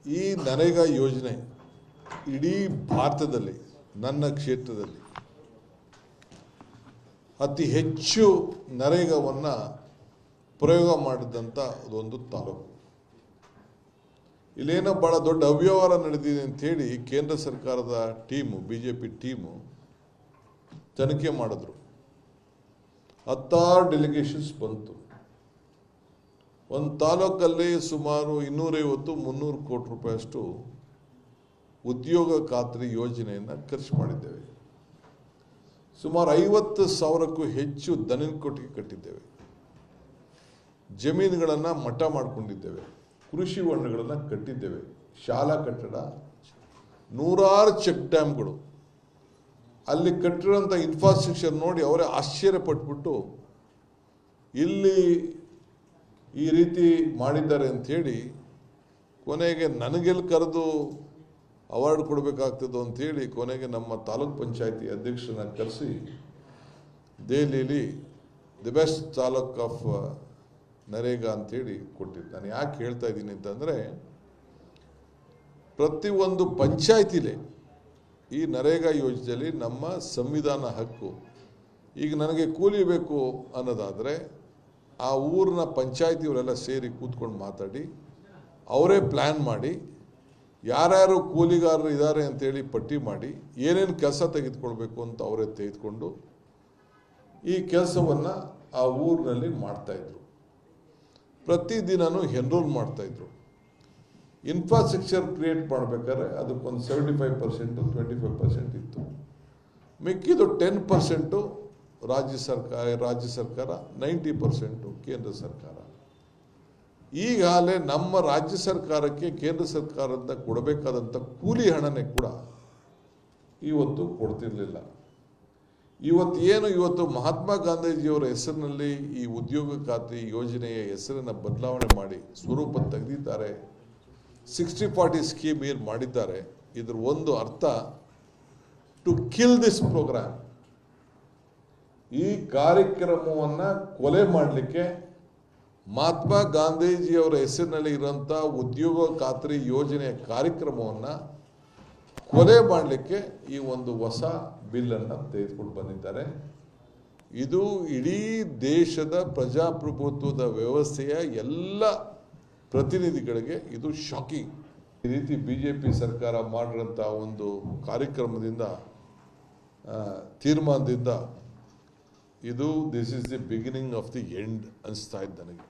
ಈ ನರೇಗಾ ಯೋಜನೆ ಇಡೀ ಭಾರತದಲ್ಲಿ ನನ್ನ ಕ್ಷೇತ್ರದಲ್ಲಿ ಅತಿ ಹೆಚ್ಚು ನರೇಗಾವನ್ನು ಪ್ರಯೋಗ ಮಾಡಿದಂಥ ಅದೊಂದು ತಾಲೂಕು. ಇಲ್ಲೇನೋ ಭಾಳ ದೊಡ್ಡ ಅವ್ಯವಹಾರ ನಡೆದಿದೆ ಅಂಥೇಳಿ ಕೇಂದ್ರ ಸರ್ಕಾರದ ಟೀಮು, BJP ಟೀಮು ತನಿಖೆ ಮಾಡಿದ್ರು. 16 ಡೆಲಿಗೇಷನ್ಸ್ ಬಂತು. ಒಂದು ತಾಲೂಕಲ್ಲಿ ಸುಮಾರು 250-300 ಕೋಟಿ ರೂಪಾಯಿಯಷ್ಟು ಉದ್ಯೋಗ ಖಾತ್ರಿ ಯೋಜನೆಯನ್ನು ಖರ್ಚು ಮಾಡಿದ್ದೇವೆ. ಸುಮಾರು 50,000ಕ್ಕೂ ಹೆಚ್ಚು ದನಿನ ಕೊಟ್ಟಿಗೆ ಕಟ್ಟಿದ್ದೇವೆ. ಜಮೀನುಗಳನ್ನು ಮಠ ಮಾಡಿಕೊಂಡಿದ್ದೇವೆ. ಕೃಷಿ ಹೊಂಡಗಳನ್ನು ಕಟ್ಟಿದ್ದೇವೆ. ಶಾಲಾ ಕಟ್ಟಡ, ನೂರಾರು ಚೆಕ್ ಡ್ಯಾಮ್ಗಳು, ಅಲ್ಲಿ ಕಟ್ಟಿರೋಂಥ ಇನ್ಫ್ರಾಸ್ಟ್ರಕ್ಚರ್ ನೋಡಿ ಅವರೇ ಆಶ್ಚರ್ಯಪಟ್ಬಿಟ್ಟು ಇಲ್ಲಿ ಈ ರೀತಿ ಮಾಡಿದ್ದಾರೆ ಅಂಥೇಳಿ ಕೊನೆಗೆ ನನಗೆಲ್ಲಿ ಕರೆದು ಅವಾರ್ಡ್ ಕೊಡಬೇಕಾಗ್ತದೋ ಅಂಥೇಳಿ ಕೊನೆಗೆ ನಮ್ಮ ತಾಲೂಕ್ ಪಂಚಾಯತಿ ಅಧ್ಯಕ್ಷರನ್ನ ಕರೆಸಿ ದೆಹಲಿಯಲ್ಲಿ the best taluk of NREGA ಅಂಥೇಳಿ ಕೊಟ್ಟಿದ್ದು. ನಾನು ಯಾಕೆ ಹೇಳ್ತಾ ಇದ್ದೀನಿ ಅಂತಂದರೆ, ಪ್ರತಿಯೊಂದು ಪಂಚಾಯತಿಲೇ ಈ ನರೇಗಾ ಯೋಜನೆಯಲ್ಲಿ ನಮ್ಮ ಸಂವಿಧಾನ ಹಕ್ಕು. ಈಗ ನನಗೆ ಕೂಲಿ ಬೇಕು ಅನ್ನೋದಾದರೆ ಆ ಊರಿನ ಪಂಚಾಯತಿಯವರೆಲ್ಲ ಸೇರಿ ಕೂತ್ಕೊಂಡು ಮಾತಾಡಿ ಅವರೇ ಪ್ಲ್ಯಾನ್ ಮಾಡಿ ಯಾರ್ಯಾರು ಕೂಲಿಗಾರರು ಇದ್ದಾರೆ ಅಂತೇಳಿ ಪಟ್ಟಿ ಮಾಡಿ ಏನೇನು ಕೆಲಸ ತೆಗೆದುಕೊಳ್ಬೇಕು ಅಂತ ಅವರೇ ತೆಗೆದುಕೊಂಡು ಈ ಕೆಲಸವನ್ನು ಆ ಊರಿನಲ್ಲಿ ಮಾಡ್ತಾಯಿದ್ರು. ಪ್ರತಿದಿನವೂ ಎನ್ರೋಲ್ ಮಾಡ್ತಾಯಿದ್ರು. ಇನ್ಫ್ರಾಸ್ಟ್ರಕ್ಚರ್ ಕ್ರಿಯೇಟ್ ಮಾಡಬೇಕಾದ್ರೆ ಅದಕ್ಕೊಂದು 75%, 25% ಇತ್ತು. ಮಿಕ್ಕಿದು 10% ರಾಜ್ಯ ಸರ್ಕಾರ, 90% ಕೇಂದ್ರ ಸರ್ಕಾರ. ಈಗಾಗಲೇ ನಮ್ಮ ರಾಜ್ಯ ಸರ್ಕಾರಕ್ಕೆ ಕೇಂದ್ರ ಸರ್ಕಾರದಿಂದ ಕೊಡಬೇಕಾದಂಥ ಕೂಲಿ ಹಣನೇ ಕೂಡ ಇವತ್ತು ಕೊಡ್ತಿರಲಿಲ್ಲ. ಇವತ್ತು ಮಹಾತ್ಮ ಗಾಂಧೀಜಿಯವರ ಹೆಸರಿನಲ್ಲಿ ಈ ಉದ್ಯೋಗ ಖಾತ್ರಿ ಯೋಜನೆಯ ಹೆಸರನ್ನು ಬದಲಾವಣೆ ಮಾಡಿ ಸ್ವರೂಪ ತೆಗೆದಿದ್ದಾರೆ. 60-40 ಸ್ಕೀಮ್ ಏನು ಮಾಡಿದ್ದಾರೆ. ಇದ್ರ ಒಂದು ಅರ್ಥ ಟು ಕಿಲ್ ದಿಸ್ ಪ್ರೋಗ್ರಾಮ್. ಈ ಕಾರ್ಯಕ್ರಮವನ್ನು ಕೊಲೆ ಮಾಡಲಿಕ್ಕೆ ಮಹಾತ್ಮ ಗಾಂಧೀಜಿಯವರ ಹೆಸರಿನಲ್ಲಿ ಇರೋಂಥ ಉದ್ಯೋಗ ಖಾತ್ರಿ ಯೋಜನೆಯ ಕಾರ್ಯಕ್ರಮವನ್ನು ಕೊಲೆ ಮಾಡಲಿಕ್ಕೆ ಈ ಒಂದು ಹೊಸ ಬಿಲ್ಲನ್ನು ತೆಗೆದುಕೊಂಡು ಬಂದಿದ್ದಾರೆ. ಇದು ಇಡೀ ದೇಶದ ಪ್ರಜಾಪ್ರಭುತ್ವದ ವ್ಯವಸ್ಥೆಯ ಎಲ್ಲ ಪ್ರತಿನಿಧಿಗಳಿಗೆ ಇದು ಶಾಕಿಂಗ್. ಈ ರೀತಿ BJP ಸರ್ಕಾರ ಮಾಡಿರೋಂಥ ಒಂದು ಕಾರ್ಯಕ್ರಮದಿಂದ, ತೀರ್ಮಾನದಿಂದ this is the beginning of the end ಅನಿಸ್ತಾ ಇದ್ದು ನನಗೆ.